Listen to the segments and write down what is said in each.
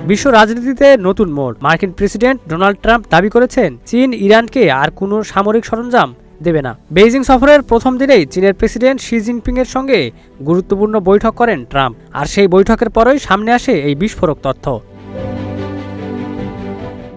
বিশ্ব রাজনীতিতে নতুন মোড়। মার্কিন প্রেসিডেন্ট ডোনাল্ড ট্রাম্প দাবি করেছেন চীন ইরানকে আর কোনো সামরিক সরঞ্জাম দেবে না। বেইজিং সফরের প্রথম দিনেই চীনের প্রেসিডেন্ট শি জিনপিং এর সঙ্গে গুরুত্বপূর্ণ বৈঠক করেন ট্রাম্প, আর সেই বৈঠকের পরই সামনে আসে এই বিস্ফোরক তথ্য।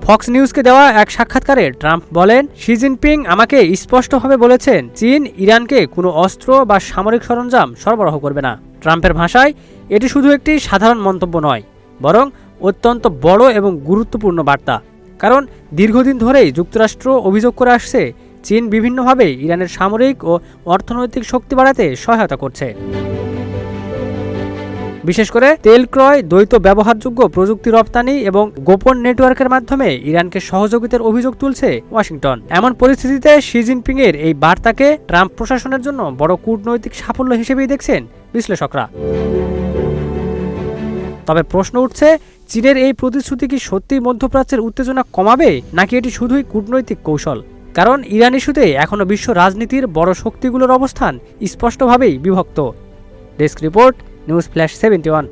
ফক্স নিউজকে দেওয়া এক সাক্ষাৎকারে ট্রাম্প বলেন, শি জিনপিং আমাকে স্পষ্টভাবে বলেছেন চীন ইরানকে কোনো অস্ত্র বা সামরিক সরঞ্জাম সরবরাহ করবে না। ট্রাম্পের ভাষায় এটি শুধু একটি সাধারণ মন্তব্য নয়, বরং অত্যন্ত বড় এবং গুরুত্বপূর্ণ বার্তা। কারণ দীর্ঘদিন ধরেই যুক্তরাষ্ট্র অভিযোগ করে আসছে চীন বিভিন্নভাবে ইরানের সামরিক ও অর্থনৈতিক শক্তি বাড়াতে সহায়তা করছে। বিশেষ করে তেল ক্রয়, দ্বৈত ব্যবহারযোগ্য প্রযুক্তি রপ্তানি এবং গোপন নেটওয়ার্কের মাধ্যমে ইরানকে সহযোগিতার অভিযোগ তুলছে ওয়াশিংটন। এমন পরিস্থিতিতে শি জিনপিং এর এই বার্তাকে ট্রাম্প প্রশাসনের জন্য বড় কূটনৈতিক সাফল্য হিসেবেই দেখছেন বিশ্লেষকরা। তবে প্রশ্ন উঠছে, চীনের এই প্রতিশ্রুতি কি সত্যিই মধ্যপ্রাচ্যের উত্তেজনা কমাবে, নাকি এটি শুধুই কূটনৈতিক কৌশল? কারণ ইরান ইস্যুতে এখনও বিশ্ব রাজনীতির বড় শক্তিগুলোর অবস্থান স্পষ্টভাবেই বিভক্ত। Desk report, news flash 71।